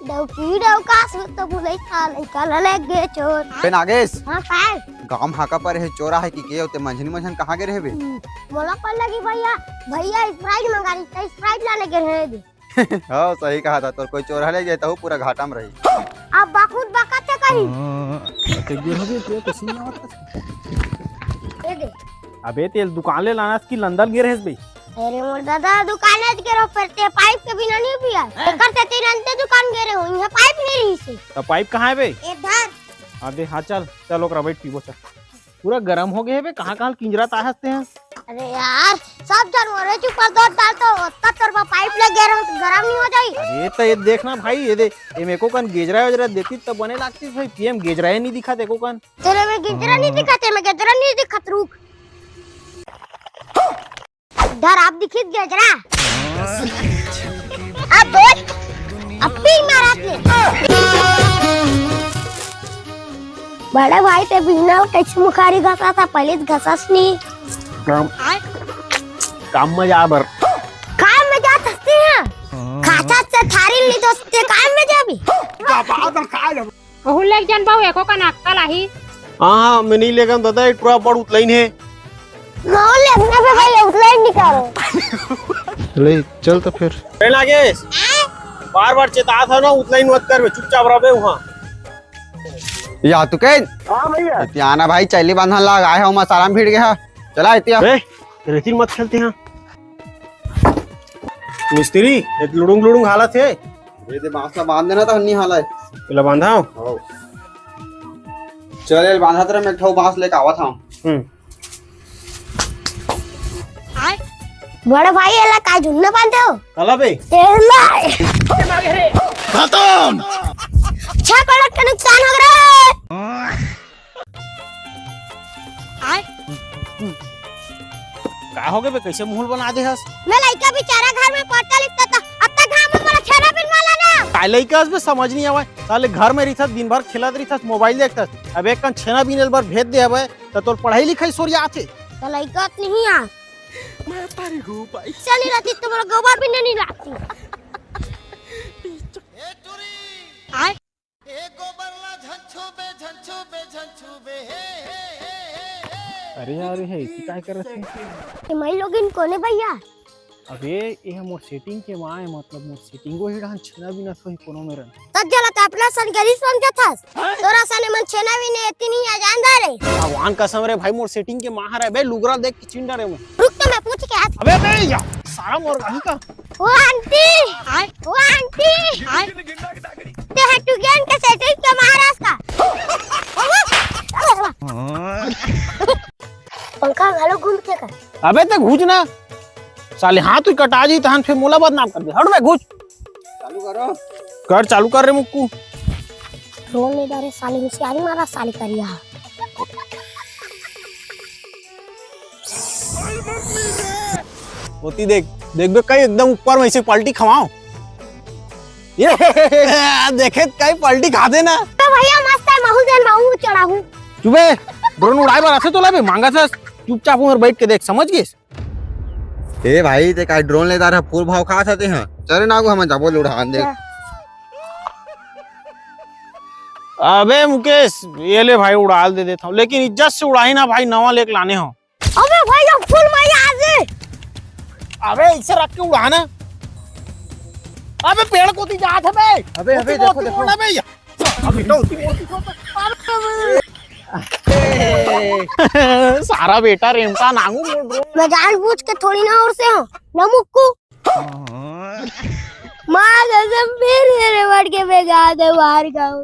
डवकी डवकास तो बोले लइका लग गए चोर। बे नागेश हां काय गांव हाका पर है चोरा है कि के होते मंझनी मंझन कहां गे रहे बे? मोला कॉल लगी भैया भैया स्प्राइट मंगा रही था स्प्राइट लाने के रहे दे। हां सही कहा था, तो कोई चोरा ले जाता हो पूरा घाटा में रही। अब बाखुद बाकाते करी ते गिर होबे ते कुछ नहीं आवत। दे दे। अबे तेल दुकान ले लाना की लंदन गिर हेस बे। अरे मोर दादा दुकान के रो परते पाइप के बिना नहीं पिया करते तीन अंते दुकान गे रहे हो यहां पाइप नहीं रही से। तो पाइप कहां है बे? इधर। अबे हां चल चल ओकरा बैठ पीबो चल। पूरा गरम हो गए है बे, कहां-कहां किंजरा ताहसते हैं। अरे यार सब जानवर चुप कर दो डाल तो तत्तर बा पाइप लग गया तो गरम नहीं हो जाई। अरे तो ये देखना भाई ये दे ये मेको कन गेजरा वजरा देखती तब बने लगती भाई पीएम गेजरा ही नहीं दिखा देखो कन। तेरे में गिजरा नहीं दिखाते मैं गिजरा नहीं दिखत रुक। इधर आप दिखित गिजरा। अब बोल अब भी मारत बड़ा भाई ते बिना कैसे मुखारी घसा था पहले घसास नहीं काम में जा बर काम में जा सकते हैं खाता से थारी ली तो ते काम में जा भी कहूं लेक जन बाऊ एको का नक्कल आही। हां मैं नहीं लेगा दादा एक पूरा बड़ उतलाइन है। नो लेने पे भाई उतला ही निकालो। ले चल तो फिर रे नागेश बार-बार चेता था ना उतलाइन मत कर, चुपचाप रह बे वहां। या तू के हां भैया इतियाना भाई चैली बांधन लग आए हो मसाला में भिड़ गया चला इतिया। ए रेती मत खेलते हैं मिस्त्री एक लुडुंग लुडुंग हालत है। ये दे बांसला बांध देना तो हन्नी हाल है पहले बांधाओ। हां चल ये बांधा तेरे मैं ठो बांस लेके आवा था। बड़ा भाई एला का झुन्ना बांधे हो चला बे तेला खत्म 6 करोड़ का नुकसान हो रहा है। का हो गए बे कैसे मुंह बना दे हस? मैं लड़का बेचारा घर में पढ़ता लिखता था अब तक घर में मेरा छेना बिन वाला ना काय लइका बे समझ नहीं आवे साले घर में रहिथस दिन भर खेलत रहिथस मोबाइल देखथस अब एक कन छेना बिनेल बार भेज दे हवे त तोर पढ़ाई लिखाई सोरिया आथे। तो लड़का नहीं आ मैं तारी हो भाई चली रहती तो मेरा गोबर भी नहीं लाती। आए अरे यार है इसी काय कर रहे थे मैं लोग इन कोने भैया अबे ये मोर सेटिंग के माए मतलब मोर सेटिंगो ही डान छेना बिना सोई कोनो मेरन तब जला तो अपना सन गरीब समझा था तोरा सने मन छेना भी नहीं इतनी आ जानदा रे भगवान कसम रे भाई मोर सेटिंग के माहर है बे लुगरा देख के चिंडा रे मैं रुक तो मैं पूछ के अबे बे या सारा मोर गाही का वो आंटी ते हटू ज्ञान के सेटिंग के महाराज का पंखा घालो घूम के कर। अबे ते घुज ना साले हाथ ही कटा जी तहन फिर मोला बदनाम कर दे हट बे घुज चालू करो कर चालू कर रे मुक्कू रोल ले डारे साली होशियारी मारा साली करिया होती देख देख बे कई एकदम ऊपर में से पलटी खवाओ ये देखे कई पलटी खा देना तो भैया मस्त है महू देन महू चढ़ाऊ चुबे ड्रोन उड़ाए बार ऐसे तो लाबे मांगा था चुपचाप उधर बैठ के देख समझ गए। ए भाई ते का ड्रोन लेता रहा फूल भाव खा सकते हैं चले ना को हम जाबो उड़ान दे। अबे मुकेश ये ले भाई उड़ाल दे देता हूँ लेकिन इज्जत से उड़ाई ना भाई नवा लेके लाने हो। अबे भैया फूल भैया आज अबे इसे रख के उड़ाना अबे पेड़ को ती जात है बे अबे अबे देखो देखो अबे अबे सारा बेटा रेमता नांगू मैं जानबूझ के थोड़ी ना और से हूँ ना मुक्कू माँ कसम फिर मेरे वर्ड के बेगा दे बाहर गाँव